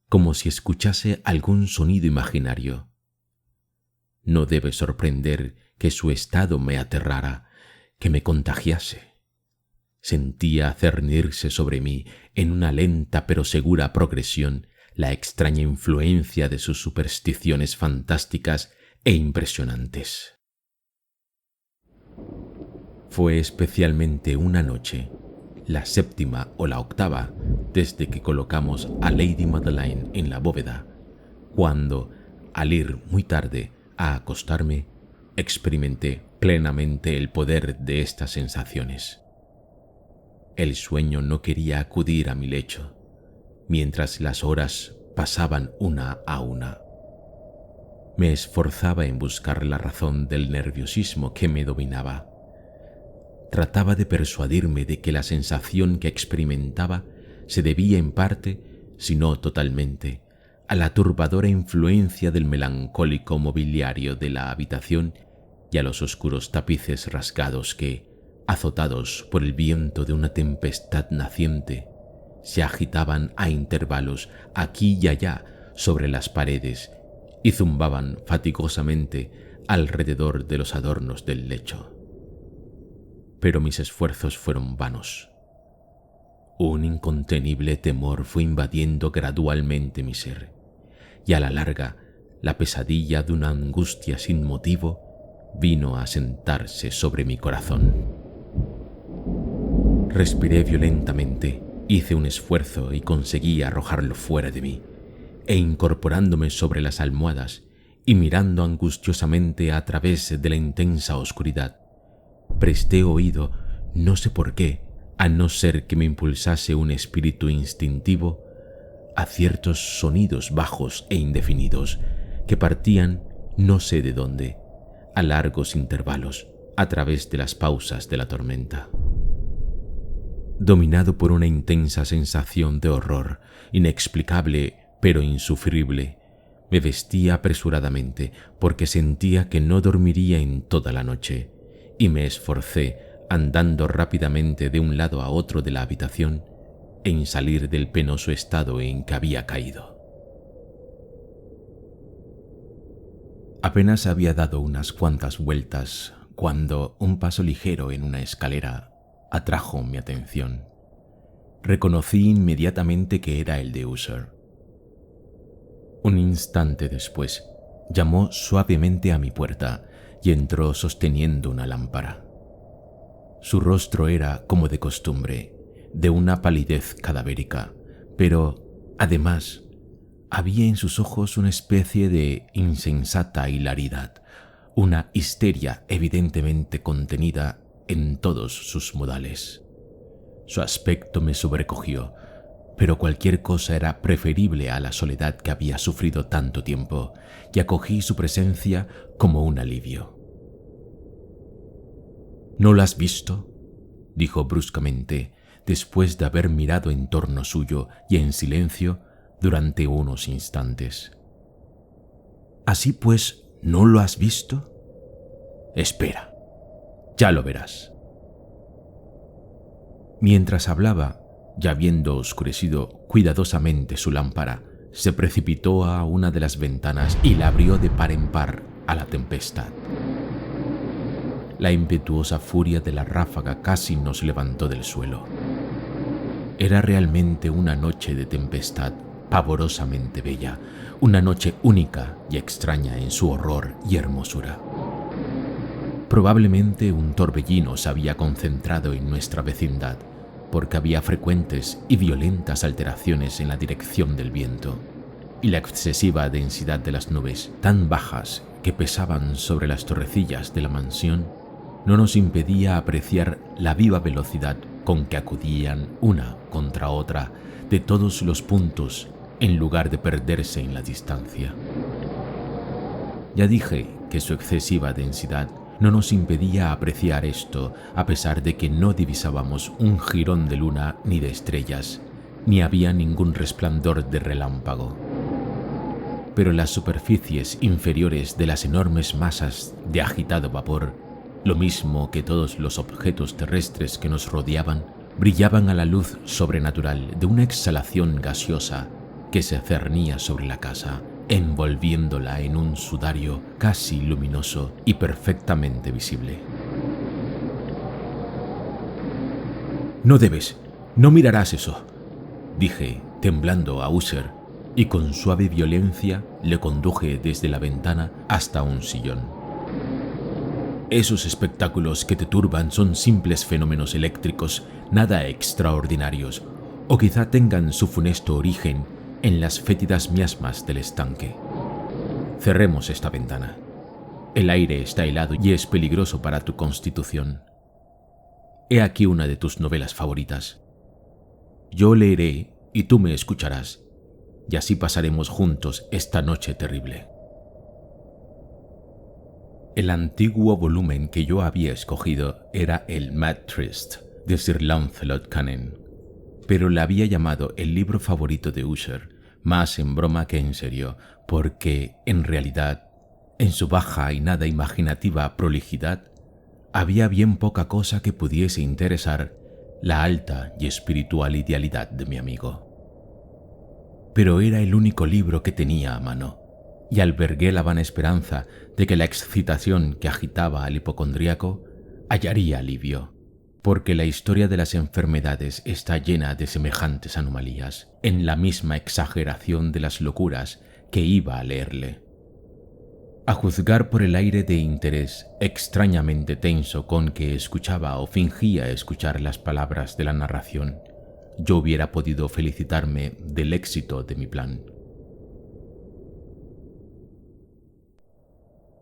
como si escuchase algún sonido imaginario. No debe sorprender que su estado me aterrara, que me contagiase. Sentía cernirse sobre mí en una lenta pero segura progresión la extraña influencia de sus supersticiones fantásticas e impresionantes. Fue especialmente una noche, la séptima o la octava desde que colocamos a Lady Madeline en la bóveda, cuando, al ir muy tarde a acostarme, experimenté plenamente el poder de estas sensaciones. El sueño no quería acudir a mi lecho, mientras las horas pasaban una a una. Me esforzaba en buscar la razón del nerviosismo que me dominaba. Trataba de persuadirme de que la sensación que experimentaba se debía en parte, si no totalmente, a la turbadora influencia del melancólico mobiliario de la habitación y a los oscuros tapices rasgados que, azotados por el viento de una tempestad naciente, se agitaban a intervalos aquí y allá sobre las paredes y zumbaban fatigosamente alrededor de los adornos del lecho. Pero mis esfuerzos fueron vanos. Un incontenible temor fue invadiendo gradualmente mi ser, y a la larga la pesadilla de una angustia sin motivo vino a sentarse sobre mi corazón. Respiré violentamente, hice un esfuerzo y conseguí arrojarlo fuera de mí, e incorporándome sobre las almohadas y mirando angustiosamente a través de la intensa oscuridad, presté oído, no sé por qué, a no ser que me impulsase un espíritu instintivo, a ciertos sonidos bajos e indefinidos que partían no sé de dónde, a largos intervalos, a través de las pausas de la tormenta. Dominado por una intensa sensación de horror, inexplicable pero insufrible, me vestí apresuradamente porque sentía que no dormiría en toda la noche, y me esforcé, andando rápidamente de un lado a otro de la habitación, en salir del penoso estado en que había caído. Apenas había dado unas cuantas vueltas cuando un paso ligero en una escalera atrajo mi atención. Reconocí inmediatamente que era el de Ussher. Un instante después, llamó suavemente a mi puerta y entró sosteniendo una lámpara. Su rostro era, como de costumbre, de una palidez cadavérica, pero, además, había en sus ojos una especie de insensata hilaridad, una histeria evidentemente contenida en todos sus modales. Su aspecto me sobrecogió, pero cualquier cosa era preferible a la soledad que había sufrido tanto tiempo, y acogí su presencia como un alivio. ¿No lo has visto?, dijo bruscamente, después de haber mirado en torno suyo y en silencio durante unos instantes. ¿Así pues, no lo has visto? Espera, ya lo verás. Mientras hablaba, ya habiendo oscurecido cuidadosamente su lámpara, se precipitó a una de las ventanas y la abrió de par en par a la tempestad. La impetuosa furia de la ráfaga casi nos levantó del suelo. Era realmente una noche de tempestad pavorosamente bella, una noche única y extraña en su horror y hermosura. Probablemente un torbellino se había concentrado en nuestra vecindad, porque había frecuentes y violentas alteraciones en la dirección del viento, y la excesiva densidad de las nubes, tan bajas que pesaban sobre las torrecillas de la mansión, no nos impedía apreciar la viva velocidad con que acudían una contra otra de todos los puntos en lugar de perderse en la distancia. Ya dije que su excesiva densidad no nos impedía apreciar esto, a pesar de que no divisábamos un jirón de luna ni de estrellas, ni había ningún resplandor de relámpago. Pero las superficies inferiores de las enormes masas de agitado vapor, lo mismo que todos los objetos terrestres que nos rodeaban, brillaban a la luz sobrenatural de una exhalación gaseosa que se cernía sobre la casa, envolviéndola en un sudario casi luminoso y perfectamente visible. «No debes, no mirarás eso», dije, temblando a Ussher, y con suave violencia le conduje desde la ventana hasta un sillón. Esos espectáculos que te turban son simples fenómenos eléctricos, nada extraordinarios, o quizá tengan su funesto origen en las fétidas miasmas del estanque. Cerremos esta ventana. El aire está helado y es peligroso para tu constitución. He aquí una de tus novelas favoritas. Yo leeré y tú me escucharás, y así pasaremos juntos esta noche terrible. El antiguo volumen que yo había escogido era el Mad Trist de Sir Lancelot Canning, pero le había llamado el libro favorito de Usher, más en broma que en serio, porque, en realidad, en su baja y nada imaginativa prolijidad, había bien poca cosa que pudiese interesar la alta y espiritual idealidad de mi amigo. Pero era el único libro que tenía a mano, y albergué la vana esperanza de que la excitación que agitaba al hipocondríaco hallaría alivio, porque la historia de las enfermedades está llena de semejantes anomalías, en la misma exageración de las locuras que iba a leerle. A juzgar por el aire de interés extrañamente tenso con que escuchaba o fingía escuchar las palabras de la narración, yo hubiera podido felicitarme del éxito de mi plan.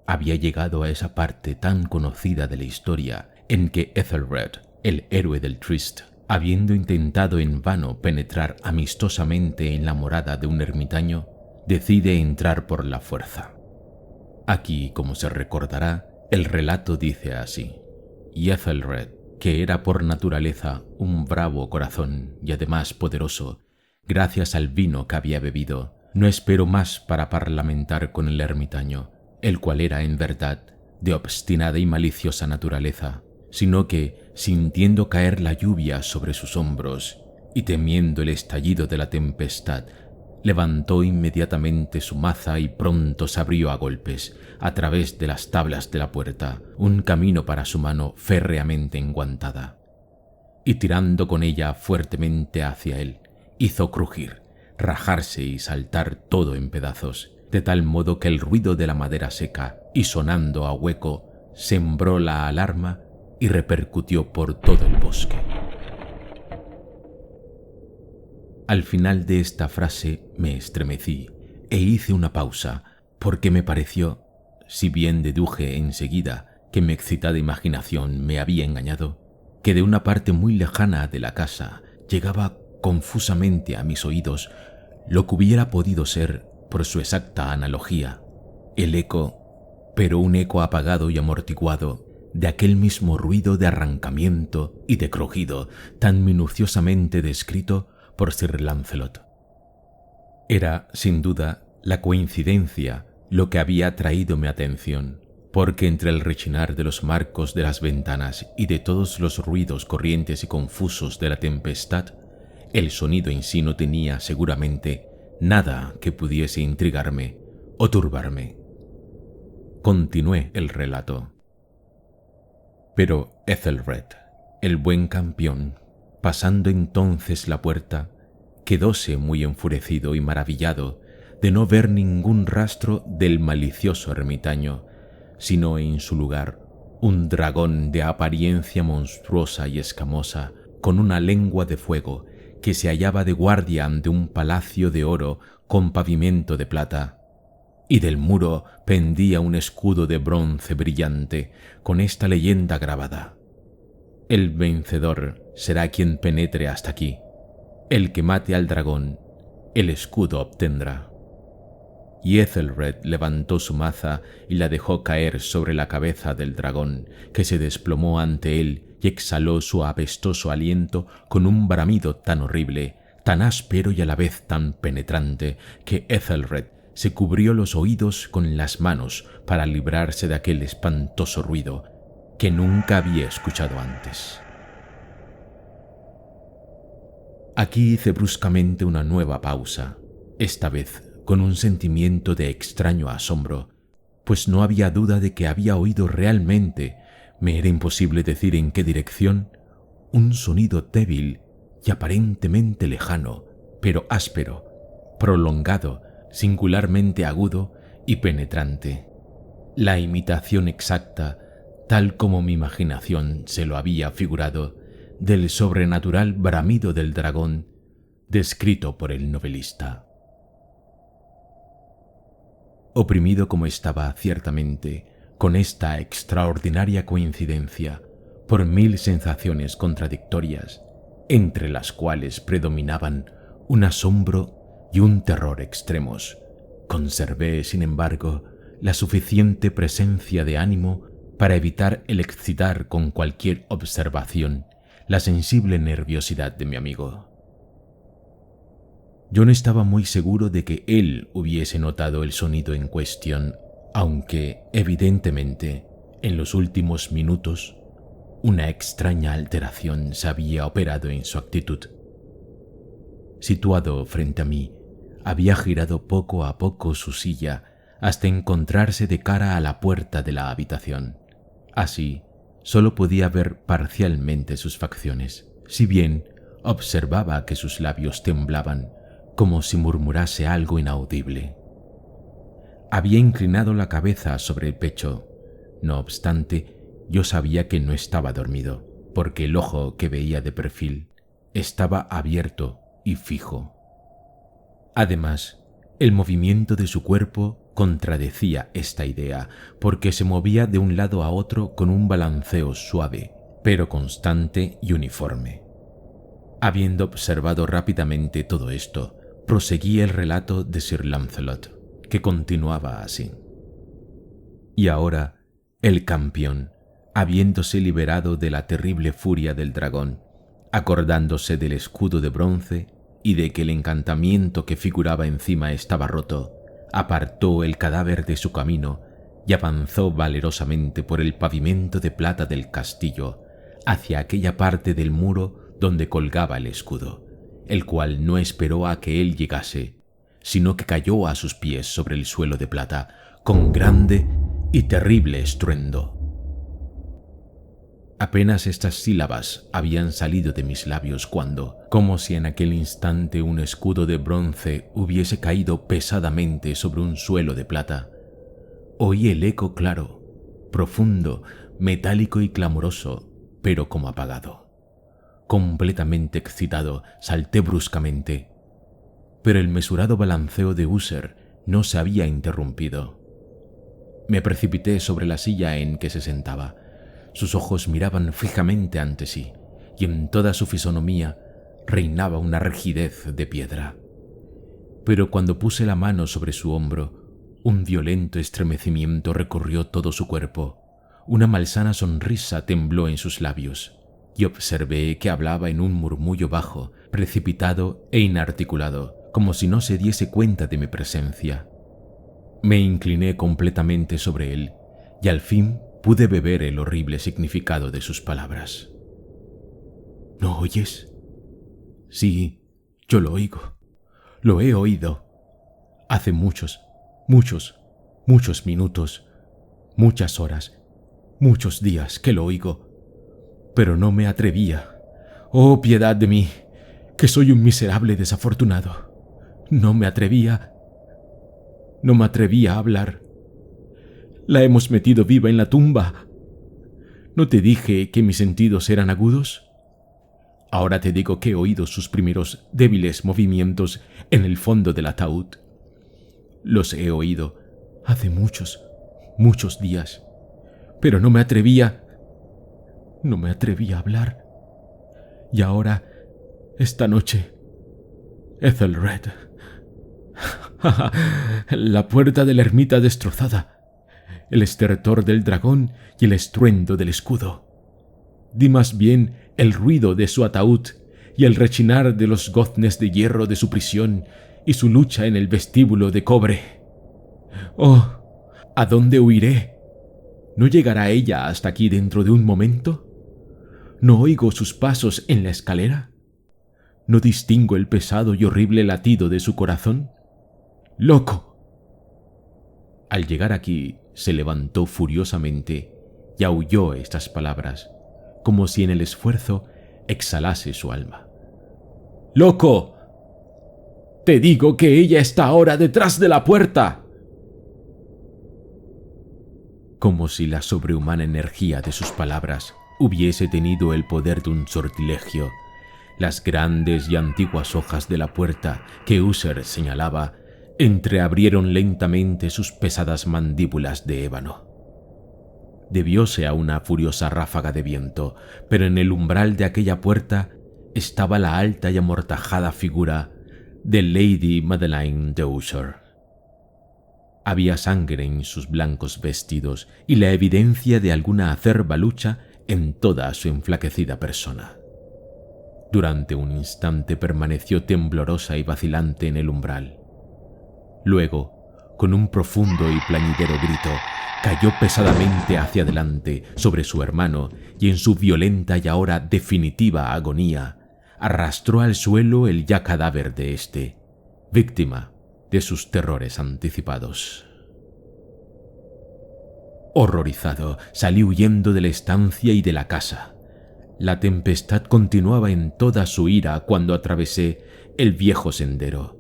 Había llegado a esa parte tan conocida de la historia en que Ethelred, el héroe del Trist, habiendo intentado en vano penetrar amistosamente en la morada de un ermitaño, decide entrar por la fuerza. Aquí, como se recordará, el relato dice así: y Ethelred, que era por naturaleza un bravo corazón y además poderoso, gracias al vino que había bebido, no esperó más para parlamentar con el ermitaño, el cual era, en verdad, de obstinada y maliciosa naturaleza, sino que, sintiendo caer la lluvia sobre sus hombros y temiendo el estallido de la tempestad, levantó inmediatamente su maza y pronto se abrió a golpes, a través de las tablas de la puerta, un camino para su mano férreamente enguantada. Y tirando con ella fuertemente hacia él, hizo crujir, rajarse y saltar todo en pedazos, de tal modo que el ruido de la madera seca y sonando a hueco sembró la alarma y repercutió por todo el bosque. Al final de esta frase me estremecí e hice una pausa, porque me pareció, si bien deduje enseguida que mi excitada imaginación me había engañado, que de una parte muy lejana de la casa llegaba confusamente a mis oídos lo que hubiera podido ser, por su exacta analogía, el eco, pero un eco apagado y amortiguado, de aquel mismo ruido de arrancamiento y de crujido tan minuciosamente descrito por Sir Lancelot. Era, sin duda, la coincidencia lo que había atraído mi atención, porque entre el rechinar de los marcos de las ventanas y de todos los ruidos corrientes y confusos de la tempestad, el sonido en sí no tenía, seguramente, nada que pudiese intrigarme o turbarme. Continué el relato. Pero Ethelred, el buen campeón, pasando entonces la puerta, quedóse muy enfurecido y maravillado de no ver ningún rastro del malicioso ermitaño, sino en su lugar un dragón de apariencia monstruosa y escamosa, con una lengua de fuego, que se hallaba de guardia ante un palacio de oro con pavimento de plata, y del muro pendía un escudo de bronce brillante con esta leyenda grabada: el vencedor será quien penetre hasta aquí, el que mate al dragón, el escudo obtendrá. Y Ethelred levantó su maza y la dejó caer sobre la cabeza del dragón, que se desplomó ante él y exhaló su apestoso aliento con un bramido tan horrible, tan áspero y a la vez tan penetrante, que Ethelred se cubrió los oídos con las manos para librarse de aquel espantoso ruido que nunca había escuchado antes. Aquí hice bruscamente una nueva pausa, esta vez con un sentimiento de extraño asombro, pues no había duda de que había oído realmente, me era imposible decir en qué dirección, un sonido débil y aparentemente lejano, pero áspero, prolongado, singularmente agudo y penetrante. La imitación exacta, tal como mi imaginación se lo había figurado, del sobrenatural bramido del dragón descrito por el novelista. Oprimido como estaba ciertamente con esta extraordinaria coincidencia por 1000 sensaciones contradictorias, entre las cuales predominaban un asombro y un terror extremos, conservé, sin embargo, la suficiente presencia de ánimo para evitar el excitar con cualquier observación la sensible nerviosidad de mi amigo. Yo no estaba muy seguro de que él hubiese notado el sonido en cuestión, aunque, evidentemente, en los últimos minutos, una extraña alteración se había operado en su actitud. Situado frente a mí, había girado poco a poco su silla hasta encontrarse de cara a la puerta de la habitación. Así, solo podía ver parcialmente sus facciones, si bien observaba que sus labios temblaban como si murmurase algo inaudible. Había inclinado la cabeza sobre el pecho. No obstante, yo sabía que no estaba dormido, porque el ojo que veía de perfil estaba abierto y fijo. Además, el movimiento de su cuerpo contradecía esta idea, porque se movía de un lado a otro con un balanceo suave, pero constante y uniforme. Habiendo observado rápidamente todo esto, proseguí el relato de Sir Lancelot, que continuaba así. Y ahora, el campeón, habiéndose liberado de la terrible furia del dragón, acordándose del escudo de bronce y de que el encantamiento que figuraba encima estaba roto, apartó el cadáver de su camino y avanzó valerosamente por el pavimento de plata del castillo hacia aquella parte del muro donde colgaba el escudo, el cual no esperó a que él llegase, sino que cayó a sus pies sobre el suelo de plata con grande y terrible estruendo. Apenas estas sílabas habían salido de mis labios cuando, como si en aquel instante un escudo de bronce hubiese caído pesadamente sobre un suelo de plata, oí el eco claro, profundo, metálico y clamoroso, pero como apagado. Completamente excitado, salté bruscamente, pero el mesurado balanceo de Uther no se había interrumpido. Me precipité sobre la silla en que se sentaba. Sus ojos miraban fijamente ante sí, y en toda su fisonomía reinaba una rigidez de piedra. Pero cuando puse la mano sobre su hombro, un violento estremecimiento recorrió todo su cuerpo. Una malsana sonrisa tembló en sus labios, y observé que hablaba en un murmullo bajo, precipitado e inarticulado, como si no se diese cuenta de mi presencia. Me incliné completamente sobre él, y al fin pude beber el horrible significado de sus palabras. ¿No oyes? Sí, yo lo oigo. Lo he oído. Hace muchos minutos, muchas horas, muchos días que lo oigo. Pero no me atrevía. Oh, piedad de mí, que soy un miserable desafortunado. No me atrevía a hablar. La hemos metido viva en la tumba. ¿No te dije que mis sentidos eran agudos? Ahora te digo que he oído sus primeros débiles movimientos en el fondo del ataúd. Los he oído hace muchos días, pero no me atrevía a hablar. Y ahora, esta noche, Ethelred, la puerta de la ermita destrozada, el estertor del dragón y el estruendo del escudo. Di más bien el ruido de su ataúd y el rechinar de los goznes de hierro de su prisión y su lucha en el vestíbulo de cobre. Oh, ¿a dónde huiré? ¿No llegará ella hasta aquí dentro de un momento? ¿No oigo sus pasos en la escalera? ¿No distingo el pesado y horrible latido de su corazón? ¡Loco! Al llegar aquí, se levantó furiosamente y aulló estas palabras, como si en el esfuerzo exhalase su alma. ¡Loco! Te digo que ella está ahora detrás de la puerta. como si la sobrehumana energía de sus palabras hubiese tenido el poder de un sortilegio. Las grandes y antiguas hojas de la puerta que User señalaba entreabrieron lentamente sus pesadas mandíbulas de ébano. Debióse a una furiosa ráfaga de viento, pero en el umbral de aquella puerta estaba la alta y amortajada figura de Lady Madeleine de Usher. Había sangre en sus blancos vestidos y la evidencia de alguna acerba lucha en toda su enflaquecida persona. Durante un instante permaneció temblorosa y vacilante en el umbral. Luego, con un profundo y plañidero grito, cayó pesadamente hacia adelante sobre su hermano y en su violenta y ahora definitiva agonía arrastró al suelo el ya cadáver de éste, víctima de sus terrores anticipados. Horrorizado, salí huyendo de la estancia y de la casa. La tempestad continuaba en toda su ira cuando atravesé el viejo sendero.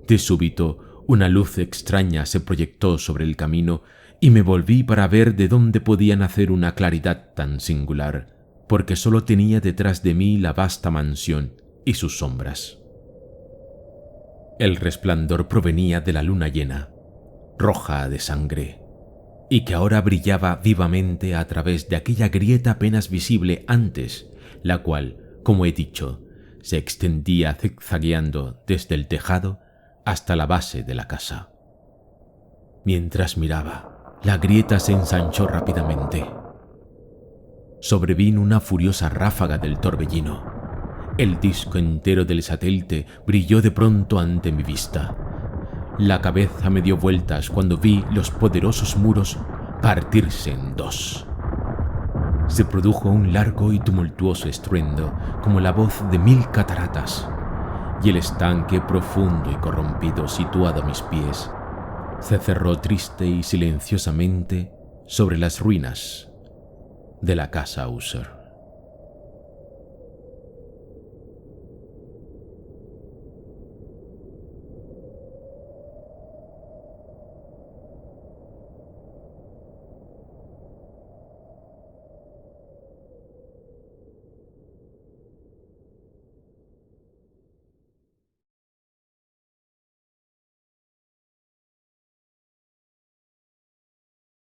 De súbito, una luz extraña se proyectó sobre el camino y me volví para ver de dónde podía nacer una claridad tan singular, porque solo tenía detrás de mí la vasta mansión y sus sombras. El resplandor provenía de la luna llena, roja de sangre, y que ahora brillaba vivamente a través de aquella grieta apenas visible antes, la cual, como he dicho, se extendía zigzagueando desde el tejado hasta la base de la casa. Mientras miraba, la grieta se ensanchó rápidamente. Sobrevino una furiosa ráfaga del torbellino. El disco entero del satélite brilló de pronto ante mi vista. La cabeza me dio vueltas cuando vi los poderosos muros partirse en dos. Se produjo un largo y tumultuoso estruendo, como la voz de 1000 cataratas, y el estanque profundo y corrompido situado a mis pies se cerró triste y silenciosamente sobre las ruinas de la casa User.